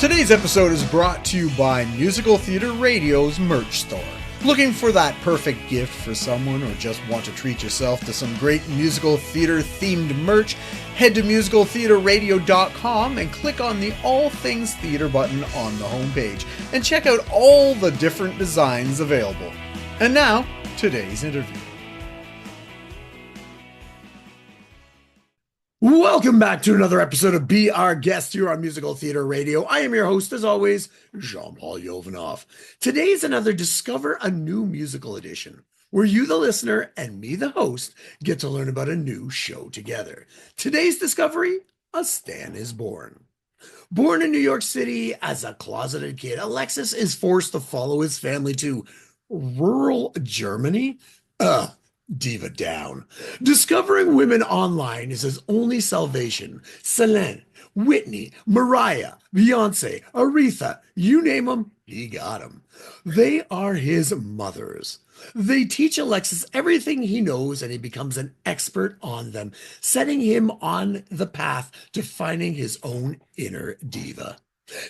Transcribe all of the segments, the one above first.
Today's episode is brought to you by Musical Theatre Radio's merch store. Looking for that perfect gift for someone or just want to treat yourself to some great musical theatre themed merch? Head to musicaltheatreradio.com and click on the All Things Theatre button on the homepage and check out all the different designs available. And now, today's interview. Welcome back to another episode of Be Our Guest here on Musical Theatre Radio. I am your host, as always, Jean-Paul Yovanov. Today's another Discover a New Musical edition, where you, the listener, and me, the host, get to learn about a new show together. Today's discovery, A Stan is Born. Born in New York City as a closeted kid, Alexis is forced to follow his family to rural Germany. Diva down. Discovering women online is his only salvation. Selene, Whitney, Mariah, Beyonce, Aretha, you name them, he got them. They are his mothers. They teach Alexis everything he knows and he becomes an expert on them, setting him on the path to finding his own inner diva.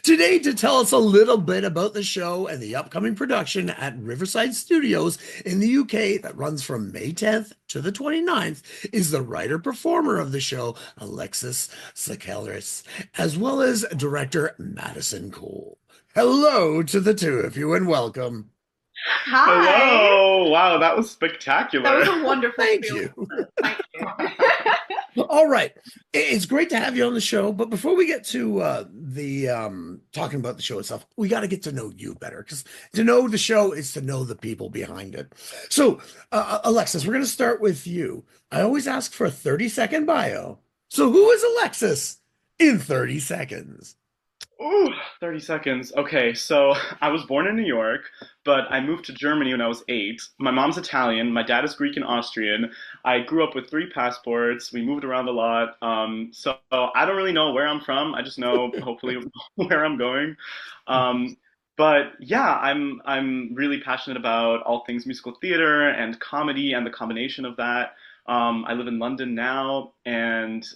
Today, to tell us a little bit about the show and the upcoming production at Riverside Studios in the UK that runs from May 10th to the 29th, is the writer-performer of the show, Alexis Sakellaris, as well as director Madison Cole. Hello to the two of you and welcome. Hi. Hello. Wow, that was spectacular. That was a wonderful Thank film. you. Thank you. All right. It's great to have you on the show. But before we get to talking about the show itself, we got to get to know you better, because to know the show is to know the people behind it. So, Alexis, we're going to start with you. I always ask for a 30-second bio. So who is Alexis in 30 seconds? Ooh, 30 seconds. Okay, so I was born in New York, but I moved to Germany when I was 8. My mom's Italian, my dad is Greek and Austrian. I grew up with 3 passports. We moved around a lot. So I don't really know where I'm from. I just know hopefully where I'm going. But yeah, I'm really passionate about all things musical theater and comedy and the combination of that. I live in London now, and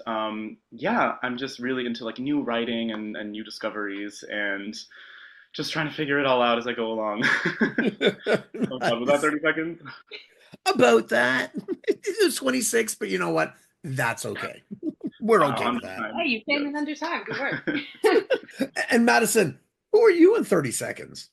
yeah, I'm just really into like new writing and new discoveries and just trying to figure it all out as I go along. Oh God, was that 30 seconds? About that. It was 26, but you know what? That's okay. We're okay with that. Hey, you came in under time. Good work. And Madison, who are you in 30 seconds?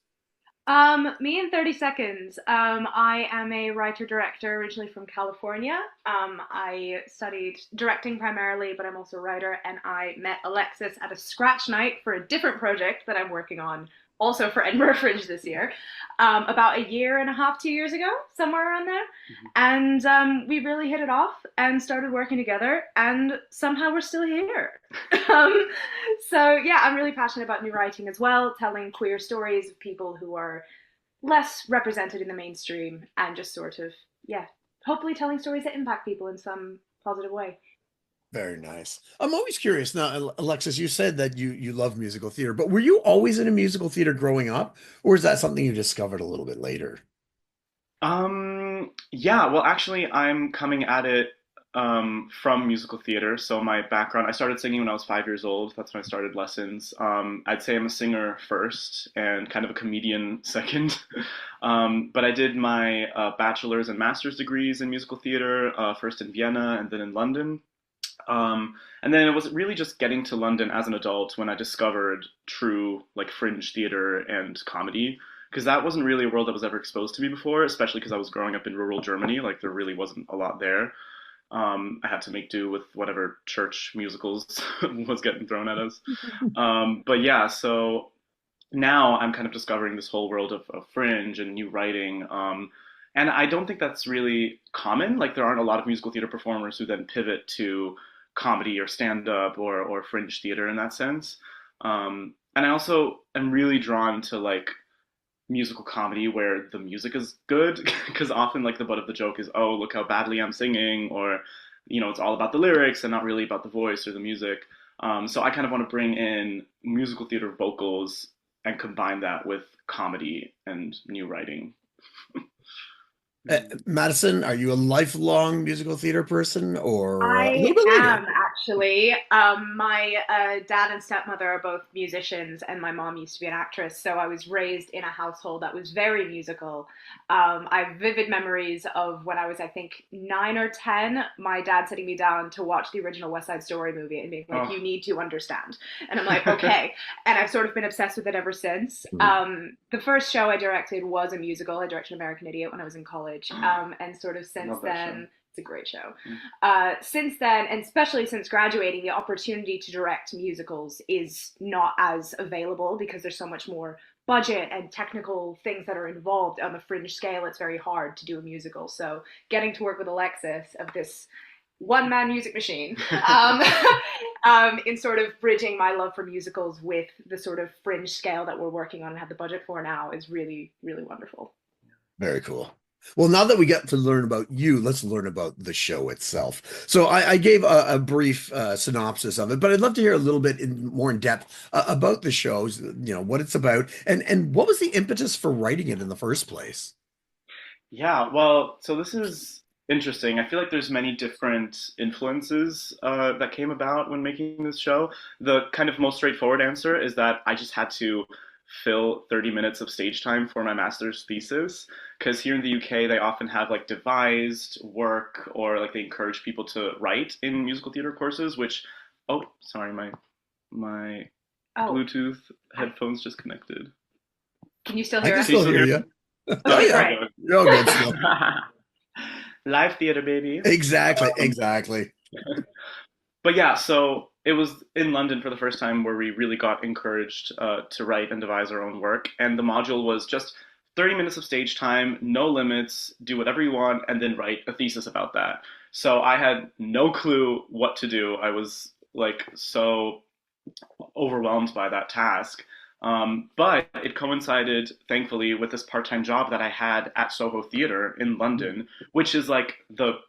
Me in 30 seconds. I am a writer-director originally from California. I studied directing primarily, but I'm also a writer, and I met Alexis at a scratch night for a different project that I'm working on, also for Edinburgh Fringe this year, about a year and a half, 2 years ago, somewhere around there. And we really hit it off and started working together, and somehow we're still here. So yeah, I'm really passionate about new writing as well, telling queer stories of people who are less represented in the mainstream, and just sort of, yeah, hopefully telling stories that impact people in some positive way. Very nice. I'm always curious now, Alexis, you said that you love musical theater, but were you always into musical theater growing up, or is that something you discovered a little bit later? Yeah, well, actually, I'm coming at it from musical theater. So my background, I started singing when I was 5 years old. That's when I started lessons. I'd say I'm a singer first and kind of a comedian second. But I did my bachelor's and master's degrees in musical theater, first in Vienna and then in London. And then it was really just getting to London as an adult when I discovered true like fringe theater and comedy, because that wasn't really a world that was ever exposed to me before, especially because I was growing up in rural Germany. Like there really wasn't a lot there. I had to make do with whatever church musicals was getting thrown at us. But yeah, so now I'm kind of discovering this whole world of fringe and new writing. And I don't think that's really common. Like there aren't a lot of musical theater performers who then pivot to comedy or stand-up or fringe theater in that sense. And I also am really drawn to like musical comedy where the music is good, because often like the butt of the joke is, oh, look how badly I'm singing, or you know, it's all about the lyrics and not really about the voice or the music. So I kind of want to bring in musical theater vocals and combine that with comedy and new writing. Madison, are you a lifelong musical theater person, or I a little bit later? am actually. My dad and stepmother are both musicians, and my mom used to be an actress. So I was raised in a household that was very musical. I have vivid memories of when I was, I think, 9 or 10, my dad sitting me down to watch the original West Side Story movie and being like, Oh. "You need to understand." And I'm like, "Okay." And I've sort of been obsessed with it ever since. Mhm. The first show I directed was a musical. I directed American Idiot when I was in college. And sort of since Love that show. then, it's a great show. Mm. Since then, and especially since graduating, the opportunity to direct musicals is not as available because there's so much more budget and technical things that are involved on the fringe scale. It's very hard to do a musical. So getting to work with Alexis of this one-man music machine in sort of bridging my love for musicals with the sort of fringe scale that we're working on and have the budget for now is really, really wonderful. Very cool. Well, now that we get to learn about you, let's learn about the show itself. So I gave a brief synopsis of it, but I'd love to hear a little bit more in depth about the shows, what it's about, and what was the impetus for writing it in the first place? Yeah, well, so this is interesting. I feel like there's many different influences that came about when making this show. The kind of most straightforward answer is that I just had to fill 30 minutes of stage time for my master's thesis, because here in the UK they often have like devised work, or like they encourage people to write in musical theater courses, which, oh, sorry, my Oh, Bluetooth headphones just connected. can you still I hear can us? still hear you. Oh, Okay, yeah. great. You're all good still. Live theater, baby. Exactly. But yeah, so it was in London for the first time where we really got encouraged to write and devise our own work. And the module was just 30 minutes of stage time, no limits, do whatever you want, and then write a thesis about that. So I had no clue what to do. I was like so overwhelmed by that task. But it coincided, thankfully, with this part-time job that I had at Soho Theatre in London, which is like the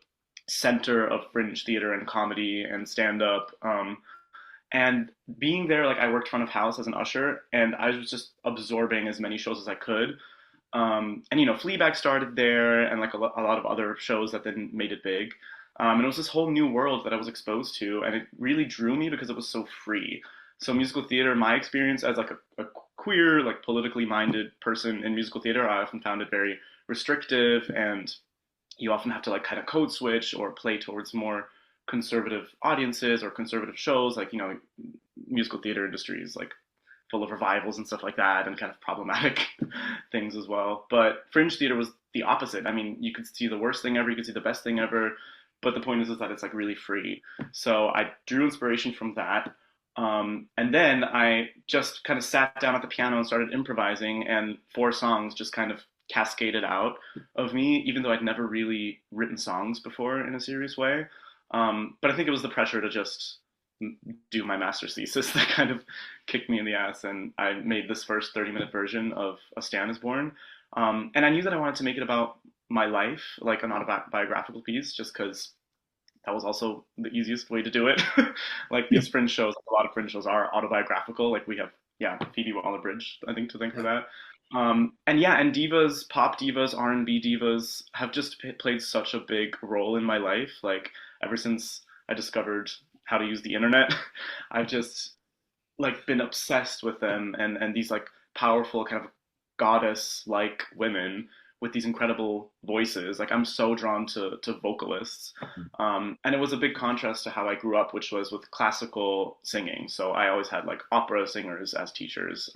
center of fringe theater and comedy and stand-up. And being there, like I worked front of house as an usher, and I was just absorbing as many shows as I could. And Fleabag started there, and like a lot of other shows that then made it big. And it was this whole new world that I was exposed to, and it really drew me because it was so free. So musical theater, my experience as like a queer, like politically minded person in musical theater, I often found it very restrictive, and you often have to like kind of code switch or play towards more conservative audiences or conservative shows. Like musical theater industry is like full of revivals and stuff like that, and kind of problematic things as well. But fringe theater was the opposite. I mean, you could see the worst thing ever, you could see the best thing ever, but the point is that it's like really free. So I drew inspiration from that. And then I just kind of sat down at the piano and started improvising, and 4 songs just kind of cascaded out of me, even though I'd never really written songs before in a serious way. But I think it was the pressure to just do my master's thesis that kind of kicked me in the ass, and I made this first 30-minute version of A Stan is Born. And I knew that I wanted to make it about my life, like an autobiographical piece, just because that was also the easiest way to do it. Like these fringe shows, a lot of fringe shows are autobiographical. Like we have, yeah, Phoebe Waller-Bridge, I think, to thank for that. And divas, pop divas, R&B divas have just played such a big role in my life. Like ever since I discovered how to use the internet, I've just like been obsessed with them, and these like powerful kind of goddess like women with these incredible voices. Like I'm so drawn to vocalists. And it was a big contrast to how I grew up, which was with classical singing. So I always had like opera singers as teachers,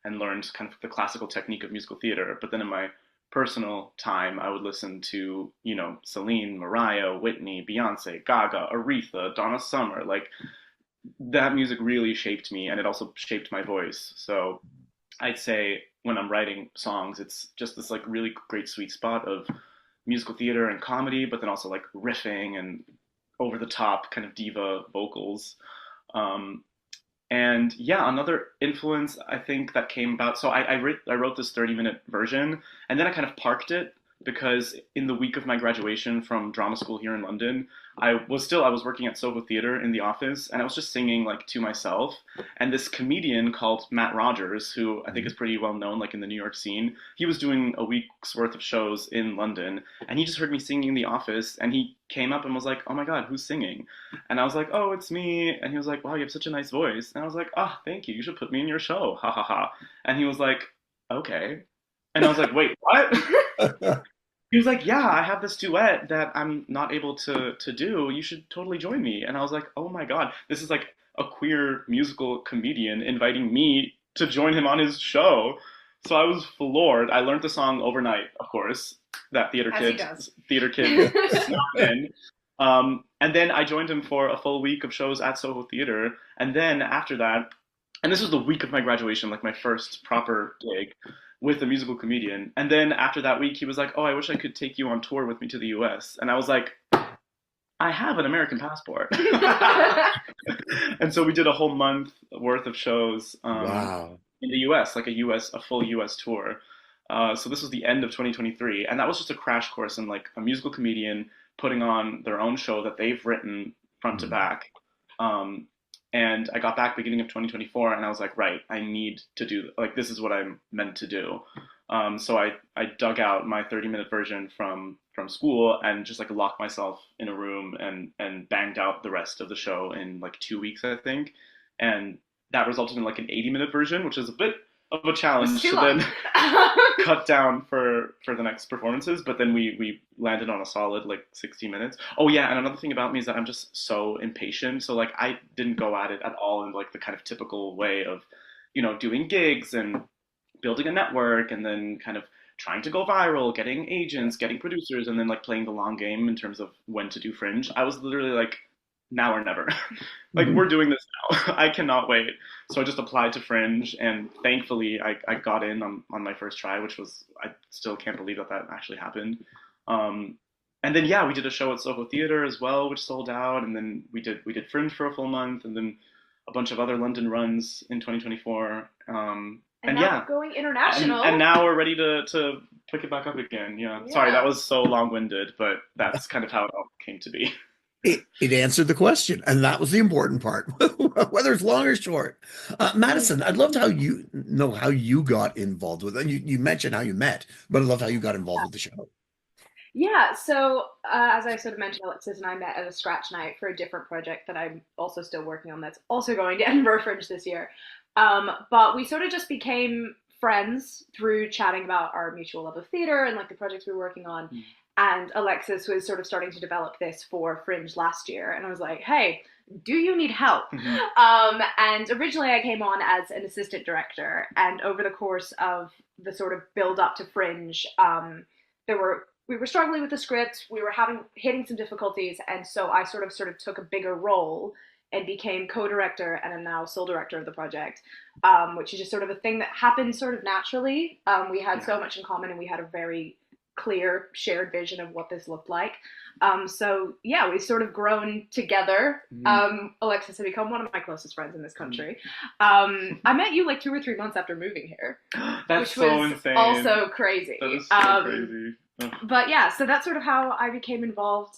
and learned kind of the classical technique of musical theater. But then in my personal time, I would listen to, Celine, Mariah, Whitney, Beyonce, Gaga, Aretha, Donna Summer. Like that music really shaped me, and it also shaped my voice. So I'd say when I'm writing songs, it's just this like really great sweet spot of musical theater and comedy, but then also like riffing and over the top kind of diva vocals. And yeah, another influence I think that came about. So I wrote this 30-minute version, and then I kind of parked it because in the week of my graduation from drama school here in London, I was working at Soho Theatre in the office, and I was just singing like to myself. And this comedian called Matt Rogers, who I think is pretty well known like in the New York scene, he was doing a week's worth of shows in London, and he just heard me singing in the office, and he came up and was like, "Oh my God, who's singing?" And I was like, "Oh, it's me." And he was like, "Wow, you have such a nice voice." And I was like, "Oh, thank you. You should put me in your show. Ha ha ha." And he was like, "Okay." And I was like, "Wait, what?" He was like, "Yeah, I have this duet that I'm not able to do. You should totally join me." And I was like, "Oh my God, this is like a queer musical comedian inviting me to join him on his show." So I was floored. I learned the song overnight, of course, that theater kid snuck in. And then I joined him for a full week of shows at Soho Theatre. And then after that, and this was the week of my graduation, like my first proper gig with a musical comedian. And then after that week, he was like, "Oh, I wish I could take you on tour with me to the US." And I was like, "I have an American passport." And so we did a whole month worth of shows in the US, like a full US tour. So this was the end of 2023. And that was just a crash course in like a musical comedian putting on their own show that they've written front to back. And I got back beginning of 2024, and I was like, right, I need to do, like, this is what I'm meant to do. So I dug out my 30-minute version from school and just like locked myself in a room and banged out the rest of the show in like 2 weeks, I think. And that resulted in like an 80-minute version, which is a bit of a challenge to then cut down for the next performances, but then we landed on a solid like 60 minutes. Oh yeah, and another thing about me is that I'm just so impatient. So like I didn't go at it at all in like the kind of typical way of, you know, doing gigs and building a network and then kind of trying to go viral, getting agents, getting producers, and then like playing the long game in terms of when to do Fringe. I was literally like, now or never. Like, we're doing this now. I cannot wait. So I just applied to Fringe, and thankfully I got in on my first try, which was, I still can't believe that actually happened. And then, yeah, we did a show at Soho Theatre as well, which sold out. And then we did Fringe for a full month, and then a bunch of other London runs in 2024 and now yeah, going international. And now we're ready to pick it back up again. Yeah. Sorry, that was so long-winded, but that's kind of how it all came to be. It answered the question, and that was the important part, whether it's long or short. Madison, I'd love to know how you got involved with it. And you mentioned how you met, but I'd love how you got involved with the show. Yeah, so as I sort of mentioned, Alexis and I met at a scratch night for a different project that I'm also still working on that's also going to Edinburgh Fringe this year. But we sort of just became friends through chatting about our mutual love of theater and like the projects we were working on. And Alexis was sort of starting to develop this for Fringe last year. And I was like, hey, do you need help? And originally I came on as an assistant director. And over the course of the sort of build up to Fringe, we were struggling with the script. We were hitting some difficulties. And so I sort of took a bigger role and became co-director and am now sole director of the project, which is just sort of a thing that happened sort of naturally. We had so much in common, and we had a very clear shared vision of what this looked like. So yeah, we've sort of grown together. Alexis has become one of my closest friends in this country. I met you like 2 or 3 months after moving here. That's so insane. Also crazy. That is so crazy. But yeah, so that's sort of how I became involved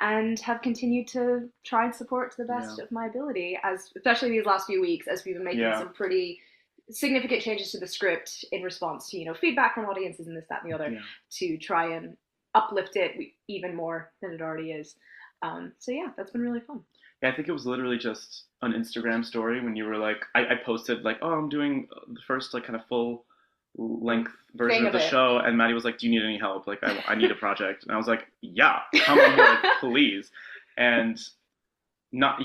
and have continued to try and support to the best of my ability, as especially these last few weeks as we've been making some pretty significant changes to the script in response to, you know, feedback from audiences and this, that, and the other to try and uplift it even more than it already is. So yeah, that's been really fun. Yeah, I think it was literally just an Instagram story when you were like, I posted like, oh, I'm doing the first like kind of full length version of the show, and Maddie was like, do you need any help? Like, I need a project. And I was like, yeah, come on board, please. And not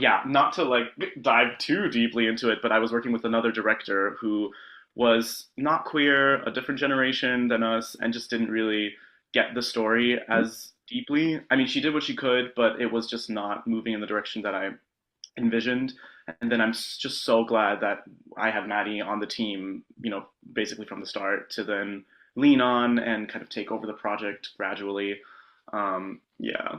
to like dive too deeply into it, but I was working with another director who was not queer, a different generation than us, and just didn't really get the story as deeply. I mean, she did what she could, but it was just not moving in the direction that I envisioned. And then I'm just so glad that I have Maddie on the team, you know, basically from the start to then lean on and kind of take over the project gradually. Yeah.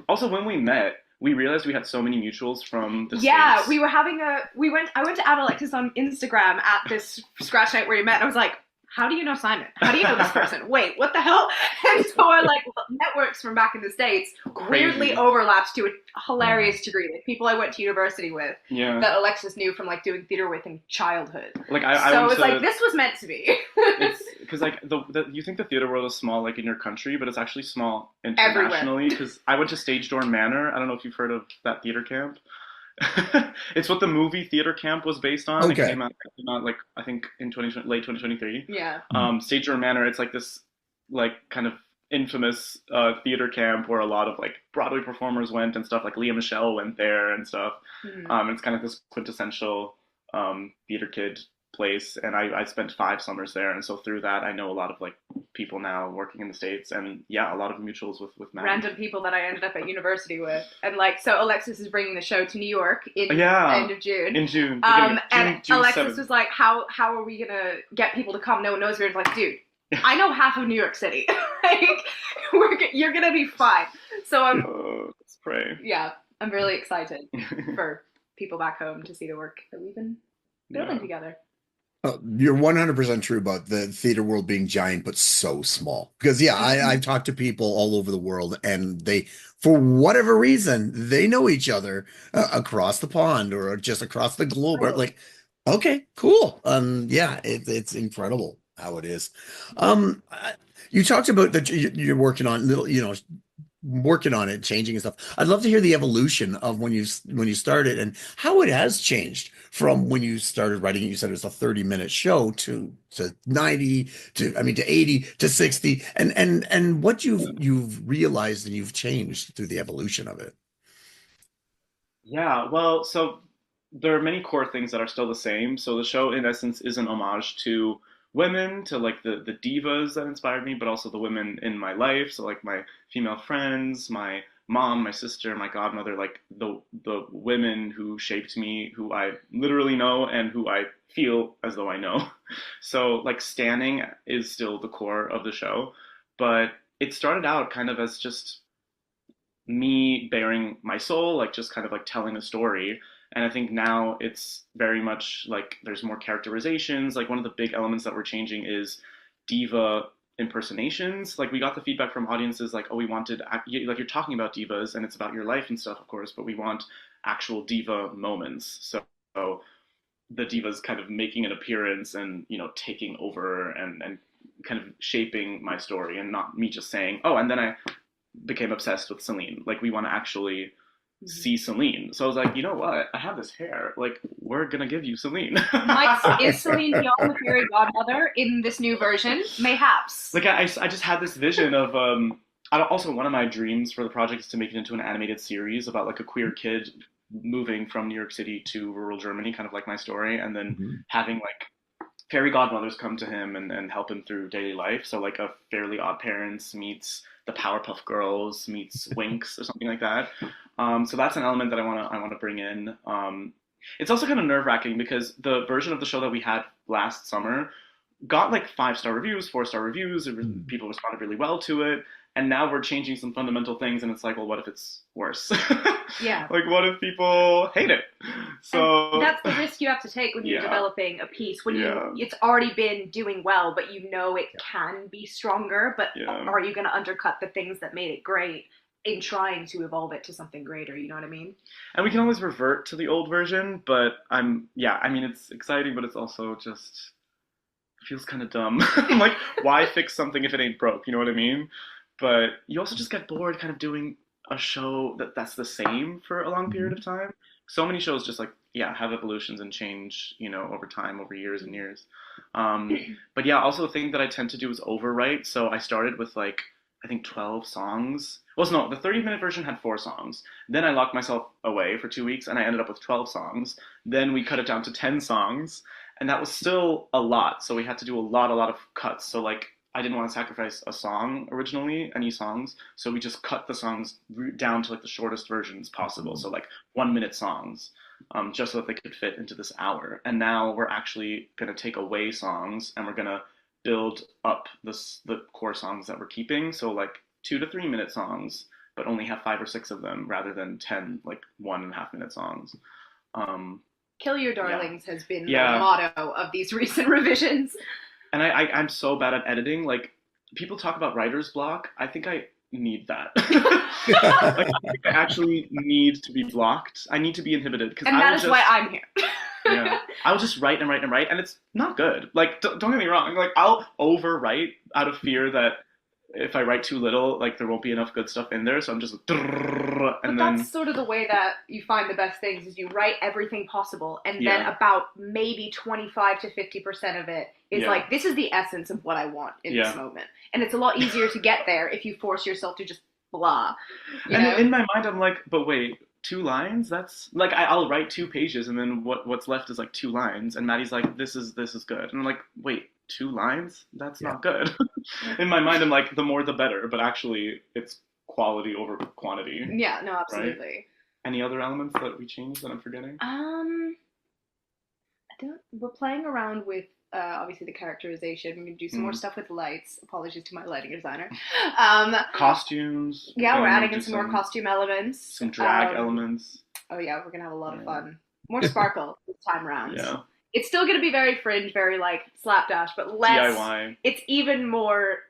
Also, when we met, we realized we had so many mutuals from the States. We were I went to add Alexis on Instagram at this scratch night where you met. And I was like, how do you know Simon? How do you know this person? Wait, what the hell? And so our like networks from back in the States weirdly overlapped to a hilarious degree. Like people I went to university with that Alexis knew from like doing theater with in childhood. Like so it's like this was meant to be. It's because like you think the theater world is small like in your country, but it's actually small internationally. Because I went to Stage Door Manor. I don't know if you've heard of that theater camp. It's what the movie Theater Camp was based on. Okay. It came out like I think in late 2023. Yeah. Stage Door Manor. It's like this like kind of infamous theater camp where a lot of like Broadway performers went and stuff. Like Leah Michele went there and stuff. It's kind of this quintessential theater kid place, and I spent 5 summers there, and so through that I know a lot of like people now working in the States, and a lot of mutuals with Matt. Random people that I ended up at university with, and like so Alexis is bringing the show to New York in the end of June. In June. And June Alexis 7th. was like, how are we gonna get people to come? No one knows. We're like, dude, I know half of New York City. Like you're gonna be fine. So let's pray. Yeah, I'm really excited for people back home to see the work that we've been building together. You're 100% true about the theater world being giant, but so small. Because I've talked to people all over the world, and they, for whatever reason, they know each other across the pond or just across the globe. Oh. Like, okay, cool. It's incredible how it is. You talked about that you're working on little, working on it, changing and stuff. I'd love to hear the evolution of when you started and how it has changed from when you started writing. You said it was a 30-minute show to 90 to 80 to 60, and what you've realized and you've changed through the evolution of it. Yeah, well, so there are many core things that are still the same. So the show, in essence, is an homage to women, to like the divas that inspired me, but also the women in my life. So like my female friends, my mom, my sister, my godmother, like the women who shaped me, who I literally know and who I feel as though I know. So like standing is still the core of the show, but it started out kind of as just me bearing my soul, like just kind of like telling a story. And I think now it's very much like there's more characterizations. Like one of the big elements that we're changing is diva impersonations. Like we got the feedback from audiences like, oh, we wanted, like you're talking about divas and it's about your life and stuff, of course, but we want actual diva moments. So the divas kind of making an appearance and, taking over and kind of shaping my story, and not me just saying, oh, and then I became obsessed with Celine. Like we want to actually see Celine. So I was like, you know what? I have this hair. Like, we're gonna give you Celine. Is Celine Dion the fairy godmother in this new version? Mayhaps. Like, I just had this vision of, also one of my dreams for the project is to make it into an animated series about like a queer kid moving from New York City to rural Germany, kind of like my story, and then having like fairy godmothers come to him and help him through daily life. So like a Fairly Odd Parents meets the Powerpuff Girls meets Winx or something like that. So that's an element that I want to bring in. It's also kind of nerve-wracking because the version of the show that we had last summer got like 5-star reviews, 4-star reviews. People responded really well to it. And now we're changing some fundamental things, and it's like, well, what if it's worse? Yeah. Like, what if people hate it? So and that's the risk you have to take when you're developing a piece. When it's already been doing well, but you know it can be stronger. But are you going to undercut the things that made it great in trying to evolve it to something greater? You know what I mean? And we can always revert to the old version, but I mean, it's exciting, but it's also just, it feels kind of dumb. Like, why fix something if it ain't broke? You know what I mean? But you also just get bored kind of doing a show that's the same for a long period of time. So many shows just like, have evolutions and change, over time, over years and years. But also the thing that I tend to do is overwrite. So I started with like, I think 12 songs. Well, no, the 30-minute version had 4 songs. Then I locked myself away for 2 weeks and I ended up with 12 songs. Then we cut it down to 10 songs. And that was still a lot. So we had to do a lot of cuts. So like, I didn't want to sacrifice a song originally, any songs. So we just cut the songs down to like the shortest versions possible. So like 1-minute songs, just so that they could fit into this hour. And now we're actually going to take away songs and we're going to build up the core songs that we're keeping. So like 2 to 3 minute songs, but only have 5 or 6 of them rather than 10, like 1.5 minute songs. Kill Your Darlings has been the motto of these recent revisions. And I'm so bad at editing. Like, people talk about writer's block. I think I need that. Like, I think I actually need to be blocked. I need to be inhibited because And that is why I'm here. yeah, I'll just write and write and write, and it's not good. Like, don't get me wrong. Like, I'll overwrite out of fear that if I write too little, like, there won't be enough good stuff in there. So I'm just But and then that's sort of the way that you find the best things is you write everything possible, and then Yeah. about maybe 25 to 50% of it is Yeah. like, this is the essence of what I want in this Yeah. moment. And it's a lot easier to get there if you force yourself to just blah. You and know? in my mind, I'm like, but wait, 2 lines? That's like I'll write 2 pages, and then what's left is like 2 lines. And Maddie's like, this is good, and I'm like, wait, 2 lines? That's not good. In my mind, I'm like, the more the better, but actually, it's quality over quantity. Yeah, no, absolutely. Any other elements that we changed that I'm forgetting? We're playing around with obviously the characterization. We're gonna do some more stuff with lights. Apologies to my lighting designer. Costumes. Yeah, we're adding in some more costume elements. Some drag elements. Oh yeah, we're gonna have a lot of fun. More sparkle this time round. Yeah. It's still gonna be very fringe, very like slapdash, but less DIY. It's even more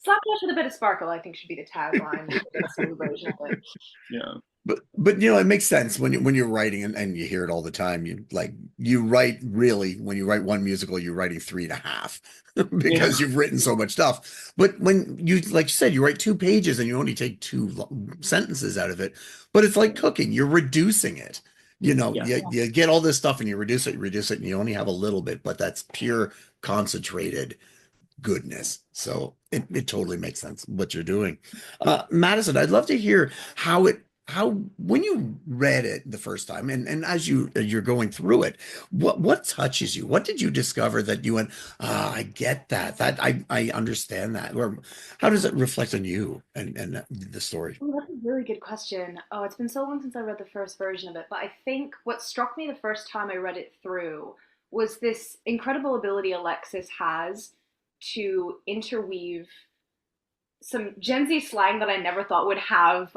slapdash with a bit of sparkle, I think, should be the tagline. Some version of it. Yeah. But you know, it makes sense when you're writing, and you hear it all the time. You write, really, when you write one musical, you're writing 3.5 because you've written so much stuff. But when you, like you said, you write 2 pages and you only take 2 sentences out of it. But it's like cooking; you're reducing it. You know, you get all this stuff and you reduce it, and you only have a little bit, but that's pure concentrated goodness. So it totally makes sense what you're doing. Madison, I'd love to hear how when you read it the first time, and as you're going through it, what touches you? What did you discover that you went, I get that I understand that? Or how does it reflect on you and the story? Oh, that's a really good question. Oh, it's been so long since I read the first version of it, but I think what struck me the first time I read it through was this incredible ability Alexis has to interweave some Gen Z slang that I never thought would have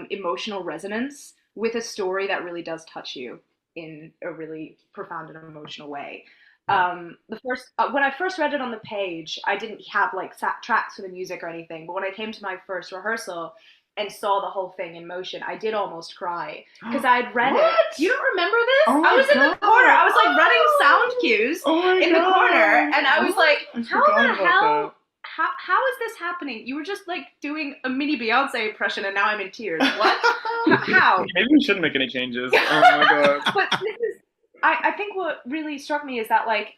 emotional resonance with a story that really does touch you in a really profound and emotional way. The first when I first read it on the page, I didn't have like tracks for the music or anything, but when I came to my first rehearsal and saw the whole thing in motion, I did almost cry because I had read it. You don't remember this? Oh I was in the corner. I was like running sound cues in the corner, and I was like, how the hell? How is this happening? You were just like doing a mini Beyonce impression, and now I'm in tears. What? How? Maybe we shouldn't make any changes. Oh my god. But this is, I think what really struck me is that like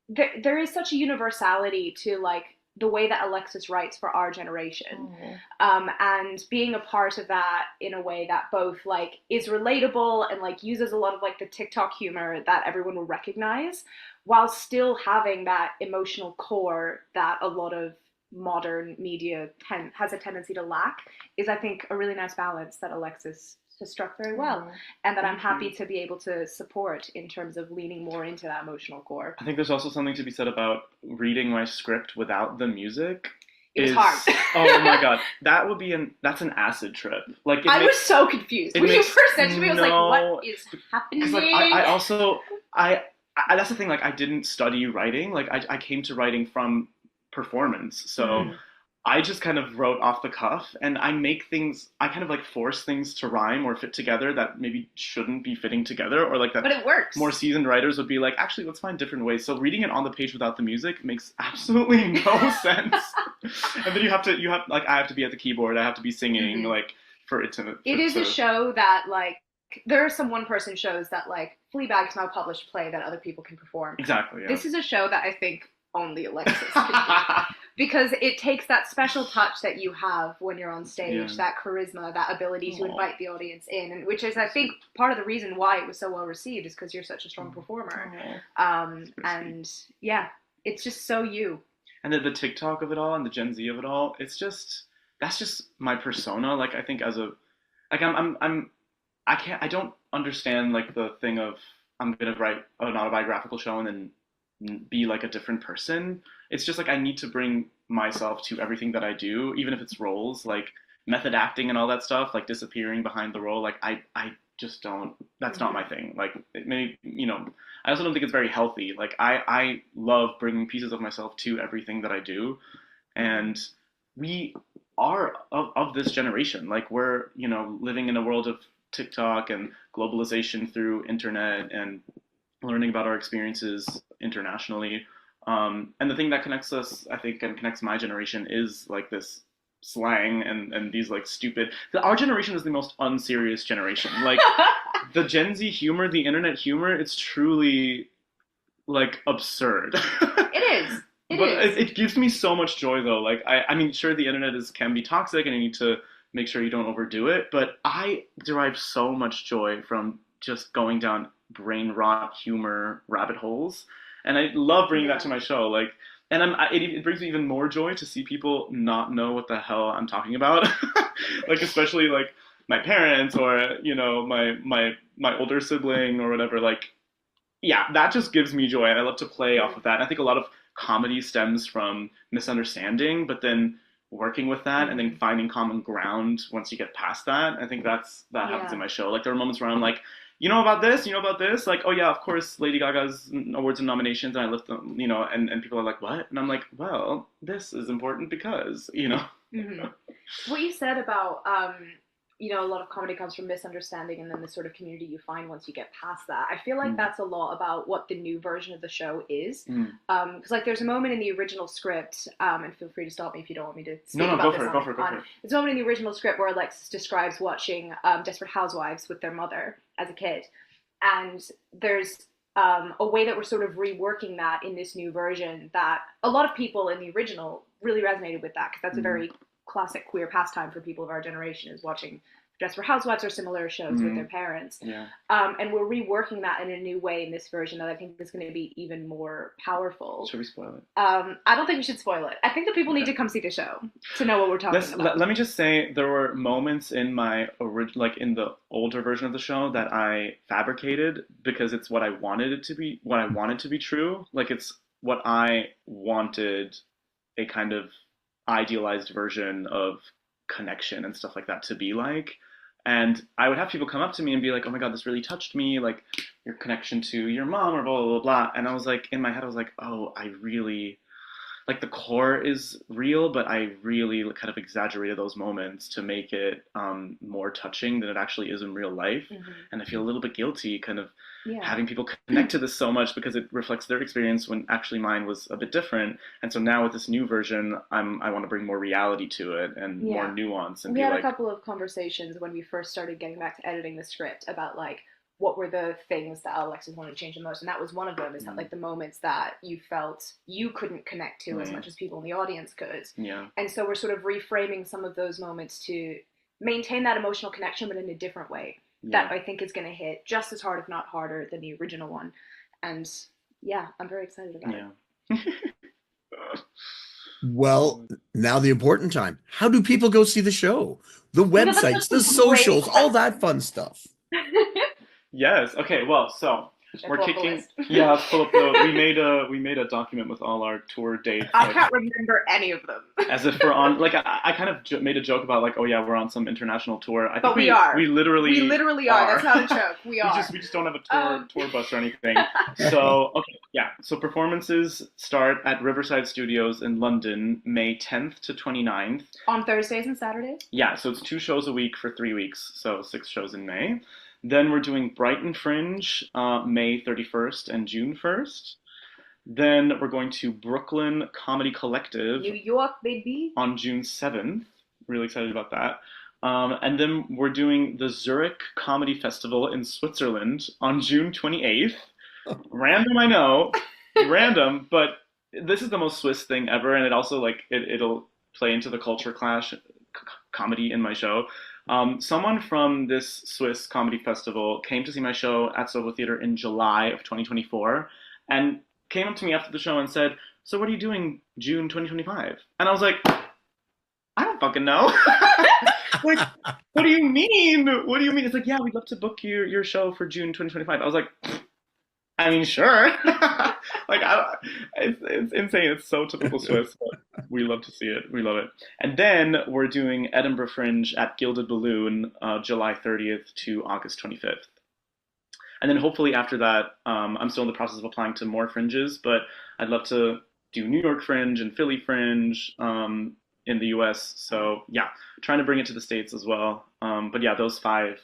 there is such a universality to like the way that Alexis writes for our generation, and being a part of that in a way that both like is relatable and like uses a lot of like the TikTok humor that everyone will recognize, while still having that emotional core that a lot of modern media has a tendency to lack, is I think a really nice balance that Alexis has struck very well, and that I'm happy to be able to support in terms of leaning more into that emotional core. I think there's also something to be said about reading my script without the music. It's hard. Oh my god, that's an acid trip. Like I was so confused when you first said to me. I was like, "What is happening?" Because like I also that's the thing. Like I didn't study writing. Like I came to writing from performance. So I just kind of wrote off the cuff, and I kind of like force things to rhyme or fit together that maybe shouldn't be fitting together, or like that. But it works. More seasoned writers would be like, actually, let's find different ways. So reading it on the page without the music makes absolutely no sense. And then you have like, I have to be at the keyboard, I have to be singing, like for it to. It is a show that like, there are some one-person shows that like Fleabag's now a published play that other people can perform. Exactly. Yeah. This is a show that I think only Alexis can do. Because it takes that special touch that you have when you're on stage, that charisma, that ability to invite the audience in, and which is, I think, part of the reason why it was so well received, is because you're such a strong performer. And yeah, it's just so you. And the TikTok of it all and the Gen Z of it all, that's just my persona. Like I think as a, like I don't understand like the thing of I'm gonna write an autobiographical show and then be like a different person. It's just like I need to bring myself to everything that I do, even if it's roles like method acting and all that stuff, like disappearing behind the role. Like I just don't, that's not my thing. Like, it may, I also don't think it's very healthy. Like, I love bringing pieces of myself to everything that I do. And we are of this generation. Like, we're, living in a world of TikTok and globalization through internet and learning about our experiences internationally. And the thing that connects us, I think, and connects my generation is like this slang and these like stupid, our generation is the most unserious generation. Like the Gen Z humor, the internet humor, it's truly like absurd. It is. It gives me so much joy though. Like I mean, sure, the internet can be toxic and you need to make sure you don't overdo it, but I derive so much joy from just going down brain rot humor rabbit holes. And I love bringing that to my show. Like, and it brings me even more joy to see people not know what the hell I'm talking about. Like, especially like my parents or, my older sibling or whatever. Like, yeah, that just gives me joy. And I love to play off of that. And I think a lot of comedy stems from misunderstanding, but then working with that and then finding common ground once you get past that. I think that happens in my show. Like, there are moments where I'm like, you know about this? Like, oh yeah, of course, Lady Gaga's awards and nominations, and I lift them, and people are like, what? And I'm like, well, this is important because, Mm-hmm. What you said about, a lot of comedy comes from misunderstanding and then the sort of community you find once you get past that. I feel like that's a lot about what the new version of the show is. Because like there's a moment in the original script, and feel free to stop me if you don't want me to speak about this. Go for it. There's a moment in the original script where Alexis describes watching Desperate Housewives with their mother as a kid. And there's a way that we're sort of reworking that in this new version that a lot of people in the original really resonated with that, because that's a very classic queer pastime for people of our generation, is watching Desperate Housewives or similar shows with their parents. Yeah. And we're reworking that in a new way in this version that I think is going to be even more powerful. Should we spoil it? I don't think we should spoil it. I think that people need to come see the show to know what we're talking about. Let me just say, there were moments in my in the older version of the show that I fabricated because it's what I wanted it to be, what I wanted to be true. Like, it's what I wanted a kind of idealized version of connection and stuff like that to be like. And I would have people come up to me and be like, oh my God, this really touched me, like your connection to your mom or blah, blah, blah, blah. And I was like, in my head, I was like, oh, I really, like the core is real, but I really kind of exaggerated those moments to make it more touching than it actually is in real life. And I feel a little bit guilty kind of having people connect to this so much because it reflects their experience when actually mine was a bit different. And so now with this new version, I want to bring more reality to it and more nuance. And we had a couple of conversations when we first started getting back to editing the script about like, what were the things that Alexis wanted to change the most? And that was one of them, is that like the moments that you felt you couldn't connect to as much as people in the audience could. Yeah. And so we're sort of reframing some of those moments to maintain that emotional connection, but in a different way that I think is going to hit just as hard, if not harder, than the original one. And yeah, I'm very excited about it. Well, now the important time. How do people go see the show? The websites, the socials, all that fun stuff. Yes. Okay. Well, so we're kicking. Yeah, let's pull up we made a document with all our tour dates. I can't remember any of them. As if we're on. Like I kind of made a joke about like, oh yeah, we're on some international tour. I think we are. We literally are. That's not a joke. We are. We just don't have a tour bus or anything. So okay, yeah. So performances start at Riverside Studios in London, May 10th to 29th. On Thursdays and Saturdays. Yeah. So it's 2 shows a week for 3 weeks. So 6 shows in May. Then we're doing Brighton Fringe, May 31st and June 1st. Then we're going to Brooklyn Comedy Collective. New York, baby. On June 7th. Really excited about that. And then we're doing the Zurich Comedy Festival in Switzerland on June 28th. Random, I know. Random, but this is the most Swiss thing ever. And it also, like, it'll play into the culture clash comedy in my show. Someone from this Swiss comedy festival came to see my show at Soho Theatre in July of 2024 and came up to me after the show and said, so what are you doing June 2025? And I was like, I don't fucking know. Like, what do you mean? What do you mean? It's like, yeah, we'd love to book your show for June 2025. I was like, I mean, sure. Like, it's insane. It's so typical Swiss, but we love to see it. We love it. And then we're doing Edinburgh Fringe at Gilded Balloon, July 30th to August 25th. And then hopefully after that, I'm still in the process of applying to more fringes, but I'd love to do New York Fringe and Philly Fringe in the US. So yeah, trying to bring it to the States as well. But yeah, those 5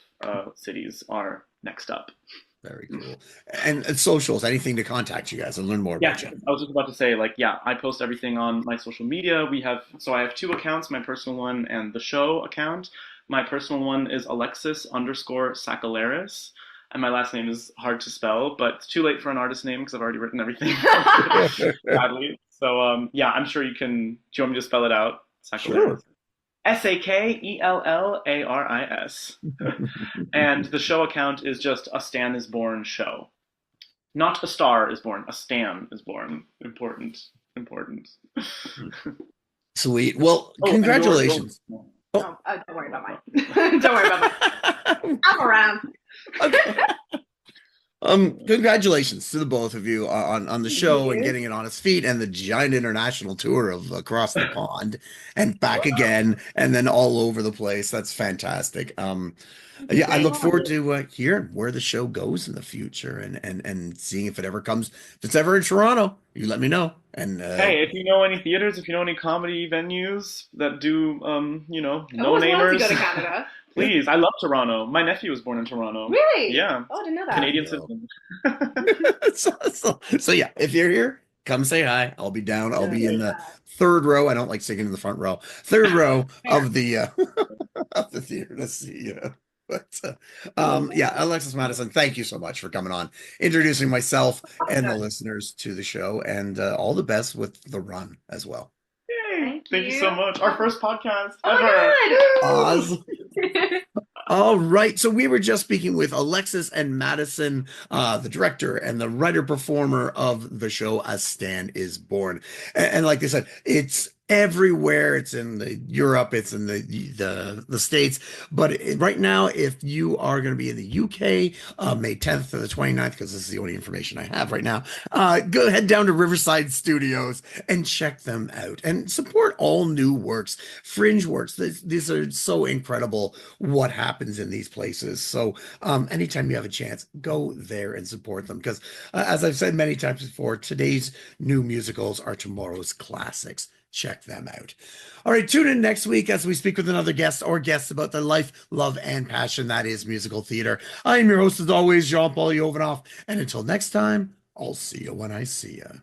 cities are next up. Very cool. And socials, anything to contact you guys and learn more Yeah, about you. I was just about to say, like, yeah, I post everything on my social media. So I have 2 accounts, my personal one and the show account. My personal one is Alexis_Sakellaris. And my last name is hard to spell, but it's too late for an artist name because I've already written everything badly. So yeah, I'm sure you can. Do you want me to spell it out? Sure. Sakellaris. And the show account is just A Stan is Born show. Not A Star is Born, A Stan is Born. Important. Sweet. Well, congratulations. Don't worry about mine. Don't worry about mine. I'm around. Okay. Congratulations to the both of you on the show and getting it on its feet and the giant international tour of across the pond and back again and then all over the place. That's fantastic. Yeah, I look forward to hearing where the show goes in the future and seeing if it's ever in Toronto, you let me know. And hey, if you know any theaters, if you know any comedy venues that do no Wants namers, to go to Canada. please. I love Toronto. My nephew was born in Toronto. Really? Yeah. Oh, I didn't know that. Canadian citizen. So yeah, if you're here, come say hi. I'll be down. I'll be in the 3rd row. I don't like sitting in the front row. 3rd row of the of the theater to see you. But yeah, Alexis Madison, thank you so much for coming on, introducing myself and the listeners to the show, and all the best with the run as well. Yay! Thank you so much. Our first podcast Oh ever. All right. So we were just speaking with Alexis and Madison, the director and the writer performer of the show A Stan is Born. And like they said, it's everywhere. It's in Europe, it's in the States. But right now, if you are going to be in the UK, May 10th to the 29th, because this is the only information I have right now, go head down to Riverside Studios and check them out and support all new works, fringe works. These are so incredible what happens in these places. So anytime you have a chance, go there and support them. Because as I've said many times before, today's new musicals are tomorrow's classics. Check them out. All right, tune in next week as we speak with another guest or guests about the life, love, and passion that is musical theater. I am your host, as always, Jean-Paul Jovanoff. And until next time, I'll see you when I see you.